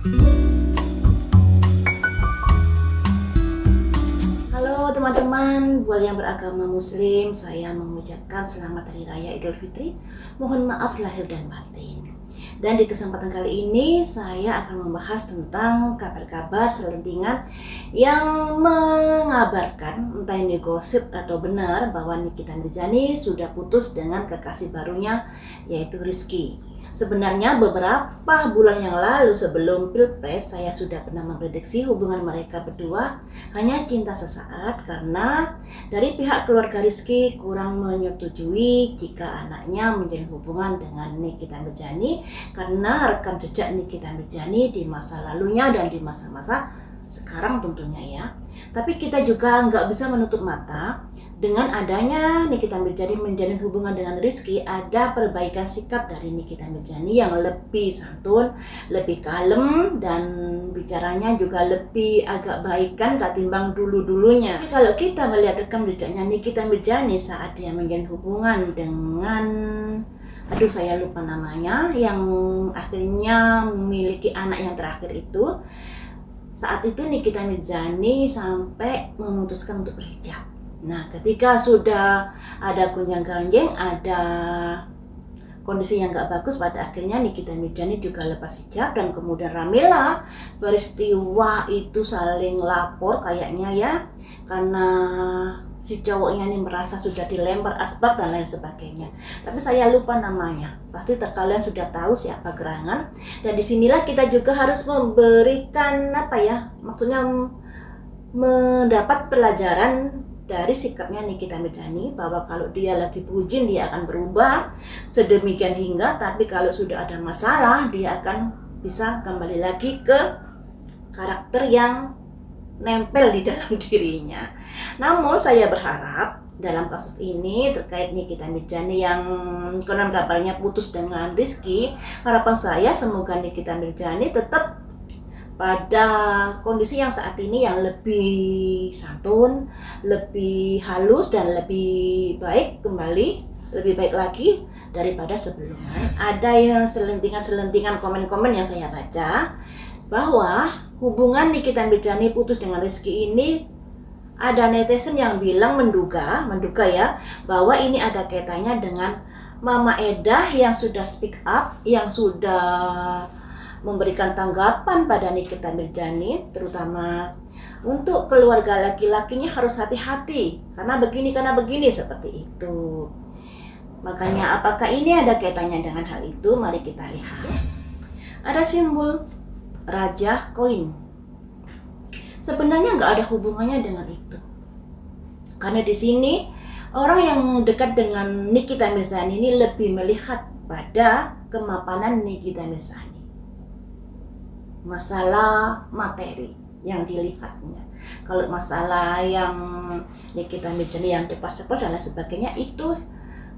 Halo teman-teman, buat yang beragama Muslim, saya mengucapkan selamat Hari Raya Idul Fitri. Mohon maaf lahir dan batin. Dan di kesempatan kali ini saya akan membahas tentang kabar-kabar selentingan yang mengabarkan, entah ini gosip atau benar, bahwa Nikita Mirzani sudah putus dengan kekasih barunya, yaitu Rizky. Sebenarnya beberapa bulan yang lalu sebelum Pilpres, saya sudah pernah memprediksi hubungan mereka berdua hanya cinta sesaat, karena dari pihak keluarga Rizky kurang menyetujui jika anaknya menjalin hubungan dengan Nikita Mirzani karena rekam jejak Nikita Mirzani di masa lalunya dan di masa-masa sekarang tentunya ya. Tapi kita juga nggak bisa menutup mata dengan adanya Nikita Mirzani menjalin hubungan dengan Rizky, ada perbaikan sikap dari Nikita Mirzani yang lebih santun, lebih kalem, dan bicaranya juga lebih agak baikan ketimbang dulu-dulunya. Kalau kita melihat rekam jejaknya Nikita Mirzani saat dia menjalin hubungan dengan saya lupa namanya, yang akhirnya memiliki anak yang terakhir itu. Saat itu Nikita Mirzani sampai memutuskan untuk berhijab. Nah, ketika sudah ada gonjang-ganjing, ada kondisi yang gak bagus, pada akhirnya Nikita Mirzani juga lepas hijab, dan kemudian ramelah peristiwa itu, saling lapor kayaknya ya, karena si cowoknya ini merasa sudah dilempar asbak dan lain sebagainya. Tapi saya lupa namanya. Pasti kalian sudah tahu siapa gerangan. Dan disinilah kita juga harus memberikan maksudnya mendapat pelajaran dari sikapnya Nikita Mirzani, bahwa kalau dia lagi bucin dia akan berubah sedemikian hingga, tapi kalau sudah ada masalah dia akan bisa kembali lagi ke karakter yang nempel di dalam dirinya. Namun saya berharap dalam kasus ini terkait Nikita Mirzani yang konon kabarnya putus dengan Rizky, harapan saya semoga Nikita Mirzani tetap pada kondisi yang saat ini, yang lebih santun, lebih halus, dan lebih baik kembali, lebih baik lagi daripada sebelumnya. Ada yang selentingan komen-komen yang saya baca, bahwa hubungan Nikita Mirzani putus dengan Rizky ini, ada netizen yang bilang menduga ya, bahwa ini ada kaitannya dengan Mama Eda yang sudah speak up, yang sudah memberikan tanggapan pada Nikita Mirzani, terutama untuk keluarga laki-lakinya harus hati-hati karena begini seperti itu. Makanya apakah ini ada kaitannya dengan hal itu? Mari kita lihat. Ada simbol Raja Koin. Sebenarnya nggak ada hubungannya dengan itu. Karena di sini orang yang dekat dengan Nikita Mirzani ini lebih melihat pada kemapanan Nikita Mirzani. Masalah materi yang dilihatnya. Kalau masalah yang Nikita Mirzani yang cepat-cepat dan lain sebagainya, itu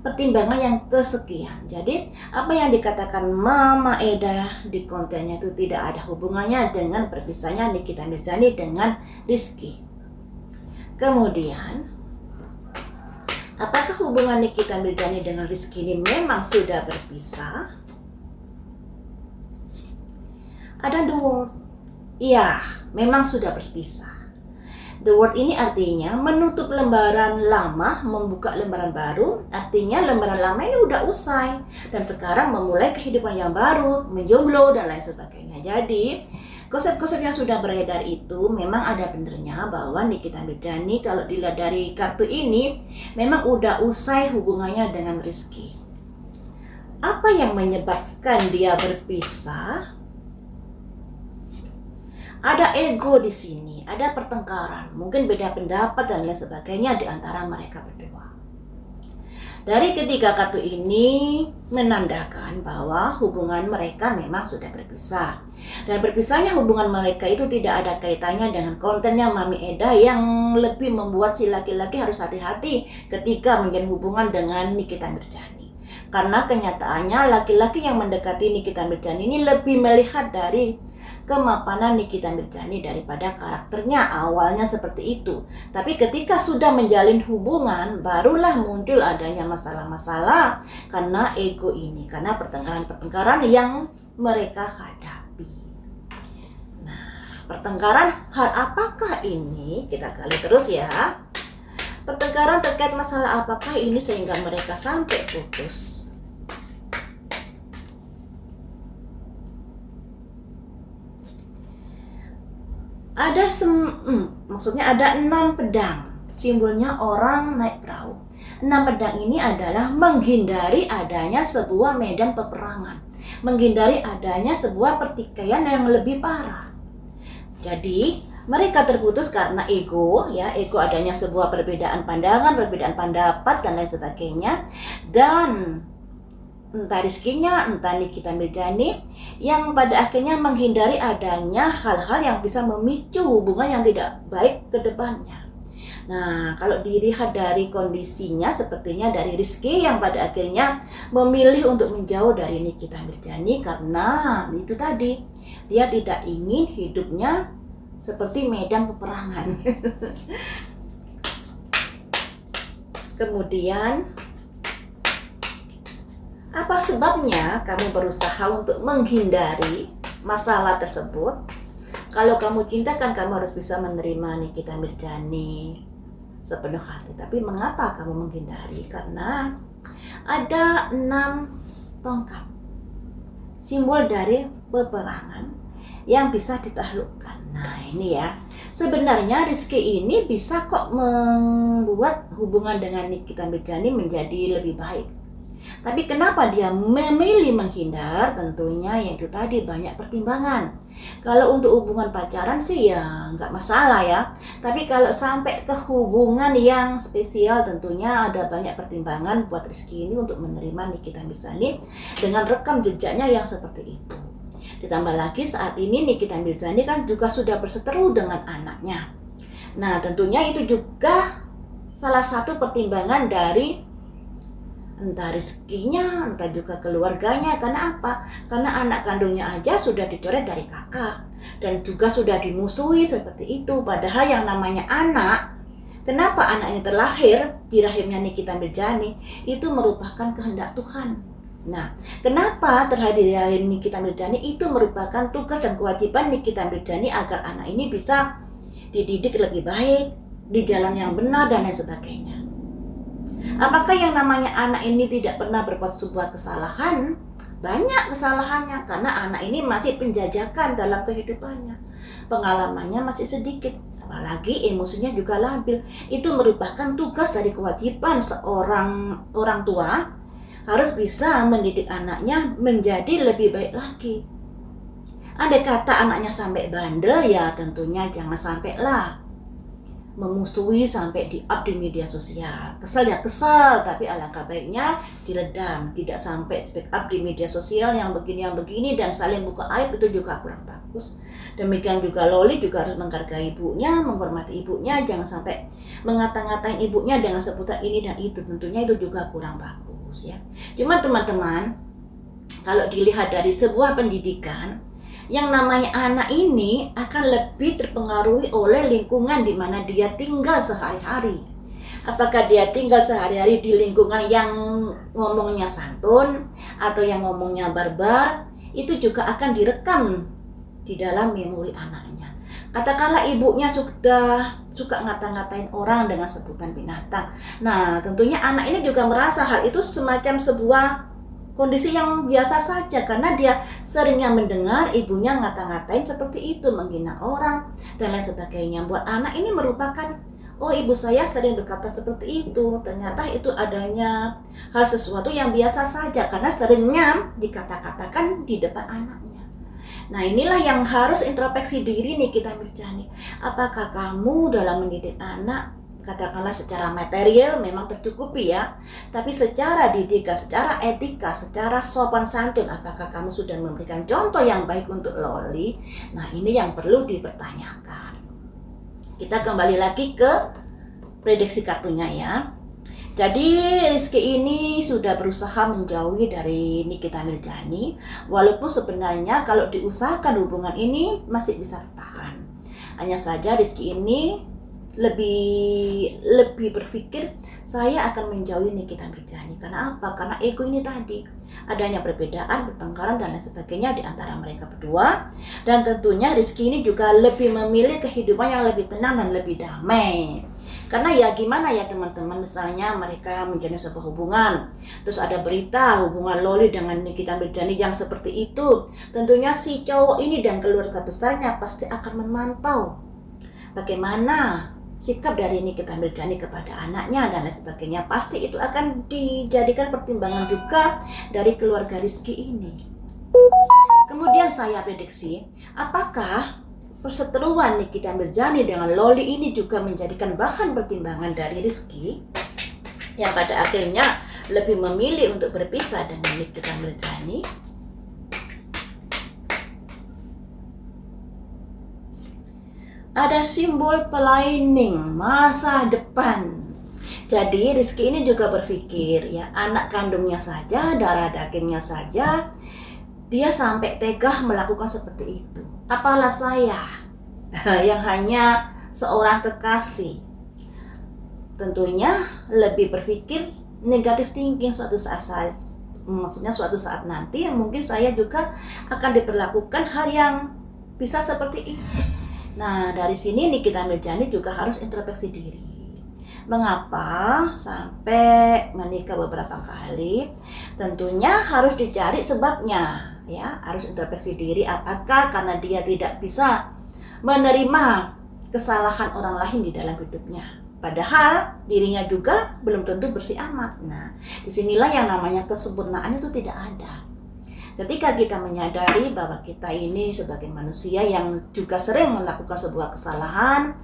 pertimbangan yang kesekian. Jadi apa yang dikatakan Mama Eda di kontennya itu tidak ada hubungannya dengan perpisahannya Nikita Mirzani dengan Rizky. Kemudian, apakah hubungan Nikita Mirzani dengan Rizky ini memang sudah berpisah? Ada the word. Iya, memang sudah berpisah. The word ini artinya menutup lembaran lama, membuka lembaran baru. Artinya lembaran lama ini udah usai dan sekarang memulai kehidupan yang baru, menjomblo dan lain sebagainya. Jadi konsep-konsep yang sudah beredar itu memang ada benernya, bahwa Nikita Mirzani kalau dilihat dari kartu ini memang udah usai hubungannya dengan Rizky. Apa yang menyebabkan dia berpisah? Ada ego di sini, ada pertengkaran, mungkin beda pendapat dan lain sebagainya di antara mereka berdua. Dari ketiga kartu ini menandakan bahwa hubungan mereka memang sudah berpisah. Dan berpisahnya hubungan mereka itu tidak ada kaitannya dengan kontennya Mami Eda yang lebih membuat si laki-laki harus hati-hati ketika menjalin hubungan dengan Nikita Mirzani. Karena kenyataannya laki-laki yang mendekati Nikita Mirzani ini lebih melihat dari kemapanan Nikita Mirzani daripada karakternya. Awalnya seperti itu, tapi ketika sudah menjalin hubungan barulah muncul adanya masalah-masalah karena ego ini, karena pertengkaran-pertengkaran yang mereka hadapi. Pertengkaran hal apakah ini? Kita gali terus ya. Pertengkaran terkait masalah apakah ini sehingga mereka sampai putus? Maksudnya ada 6 pedang. Simbolnya orang naik perahu. 6 pedang ini adalah menghindari adanya sebuah medan peperangan, menghindari adanya sebuah pertikaian yang lebih parah. Jadi mereka terputus karena ego, ya, ego adanya sebuah perbedaan pandangan, perbedaan pendapat dan lain sebagainya. Dan entah rizkinya, entah Nikita Mirzani yang pada akhirnya menghindari adanya hal-hal yang bisa memicu hubungan yang tidak baik ke depannya. Nah, kalau dilihat dari kondisinya, sepertinya dari Rizky yang pada akhirnya memilih untuk menjauh dari Nikita Mirzani karena itu tadi, dia tidak ingin hidupnya seperti medan peperangan. Kemudian, apa sebabnya kamu berusaha untuk menghindari masalah tersebut? Kalau kamu cinta kan kamu harus bisa menerima Nikita Mirzani sepenuh hati. Tapi mengapa kamu menghindari? Karena ada 6 tongkat, simbol dari peperangan yang bisa ditaklukkan. Nah ini ya, sebenarnya Rizky ini bisa kok membuat hubungan dengan Nikita Mirzani menjadi lebih baik. Tapi kenapa dia memilih menghindar? Tentunya yaitu tadi banyak pertimbangan. Kalau untuk hubungan pacaran sih ya nggak masalah ya. Tapi kalau sampai ke hubungan yang spesial tentunya ada banyak pertimbangan buat Rizky ini untuk menerima Nikita Mirzani dengan rekam jejaknya yang seperti itu. Ditambah lagi saat ini Nikita Mirzani kan juga sudah berseteru dengan anaknya. Nah tentunya itu juga salah satu pertimbangan dari entah rizkinya, entah juga keluarganya. Karena apa? Karena anak kandungnya aja sudah dicoret dari kakak dan juga sudah dimusuhi seperti itu. Padahal yang namanya anak, kenapa anak ini terlahir di rahimnya Nikita Mirzani, itu merupakan kehendak Tuhan. Nah, kenapa terlahir di rahim Nikita Mirzani, itu merupakan tugas dan kewajiban Nikita Mirzani agar anak ini bisa dididik lebih baik, di jalan yang benar dan lain sebagainya. Apakah yang namanya anak ini tidak pernah berbuat sebuah kesalahan? Banyak kesalahannya karena anak ini masih penjajakan dalam kehidupannya. Pengalamannya masih sedikit, apalagi emosinya juga labil. Itu merupakan tugas dari kewajiban seorang orang tua, harus bisa mendidik anaknya menjadi lebih baik lagi. Andai kata anaknya sampai bandel, ya tentunya jangan sampailah memusuhi sampai di-up di media sosial. Kesal ya kesal, tapi alangkah baiknya diredam, tidak sampai speak up di media sosial yang begini dan saling buka aib, itu juga kurang bagus. Demikian juga Loli juga harus menghargai ibunya, menghormati ibunya, jangan sampai mengata-ngatain ibunya dengan sebutan ini dan itu, tentunya itu juga kurang bagus ya. Cuma teman-teman, kalau dilihat dari sebuah pendidikan, yang namanya anak ini akan lebih terpengaruhi oleh lingkungan di mana dia tinggal sehari-hari. Apakah dia tinggal sehari-hari di lingkungan yang ngomongnya santun atau yang ngomongnya barbar, itu juga akan direkam di dalam memori anaknya. Katakanlah ibunya sudah suka ngata-ngatain orang dengan sebutan binatang. Nah, tentunya anak ini juga merasa hal itu semacam sebuah kondisi yang biasa saja karena dia seringnya mendengar ibunya ngata-ngatain seperti itu, menghina orang dan lain sebagainya. Buat anak ini merupakan, oh ibu saya sering berkata seperti itu, ternyata itu adanya hal sesuatu yang biasa saja karena seringnya dikata-katakan di depan anaknya. Nah inilah yang harus introspeksi diri Nikita Mirzani. Apakah kamu dalam mendidik anak, katakanlah secara material memang tercukupi ya, tapi secara didikan, secara etika, secara sopan santun, apakah kamu sudah memberikan contoh yang baik untuk Loli? Nah ini yang perlu dipertanyakan. Kita kembali lagi ke prediksi kartunya ya. Jadi Rizky ini sudah berusaha menjauhi dari Nikita Mirzani, walaupun sebenarnya kalau diusahakan hubungan ini masih bisa bertahan. Hanya saja Rizky ini lebih berpikir saya akan menjauhi Nikita Mirzani. Karena apa? Karena ego ini tadi, adanya perbedaan, pertengkaran dan lain sebagainya di antara mereka berdua. Dan tentunya Rizky ini juga lebih memilih kehidupan yang lebih tenang dan lebih damai. Karena ya gimana ya teman-teman, misalnya mereka menjalin sebuah hubungan, terus ada berita hubungan Loli dengan Nikita Mirzani yang seperti itu, tentunya si cowok ini dan keluarga besarnya pasti akan memantau bagaimana sikap dari Nikita Mirzani kepada anaknya dan lain sebagainya. Pasti itu akan dijadikan pertimbangan juga dari keluarga Rizky ini. Kemudian saya prediksi, apakah perseteruan Nikita Mirzani dengan Loli ini juga menjadikan bahan pertimbangan dari Rizky yang pada akhirnya lebih memilih untuk berpisah dengan Nikita Mirzani. Ada simbol planning masa depan. Jadi Rizky ini juga berpikir ya, anak kandungnya saja, darah dagingnya saja, dia sampai tega melakukan seperti itu. Apalah saya yang hanya seorang kekasih. Tentunya lebih berpikir negatif thinking suatu saat, maksudnya suatu saat nanti mungkin saya juga akan diperlakukan hal yang bisa seperti ini. Nah, dari sini Nikita Mirzani juga harus introspeksi diri. Mengapa sampai menikah beberapa kali? Tentunya harus dicari sebabnya, ya. Harus introspeksi diri, apakah karena dia tidak bisa menerima kesalahan orang lain di dalam hidupnya, padahal dirinya juga belum tentu bersih amat. Nah, disinilah yang namanya kesempurnaan itu tidak ada. Ketika kita menyadari bahwa kita ini sebagai manusia yang juga sering melakukan sebuah kesalahan,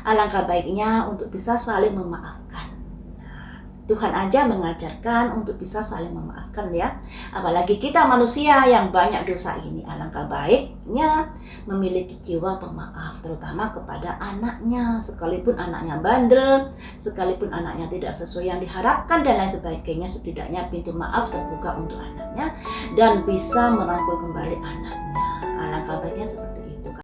alangkah baiknya untuk bisa saling memaafkan. Nah, Tuhan aja mengajarkan untuk bisa saling memaafkan ya. Apalagi kita manusia yang banyak dosa ini, alangkah baiknya memiliki jiwa pemaaf, terutama kepada anaknya, sekalipun anaknya bandel, sekalipun anaknya tidak sesuai yang diharapkan dan lain sebagainya, setidaknya pintu maaf terbuka untuk anaknya dan bisa merangkul kembali anaknya. Alangkah baiknya seperti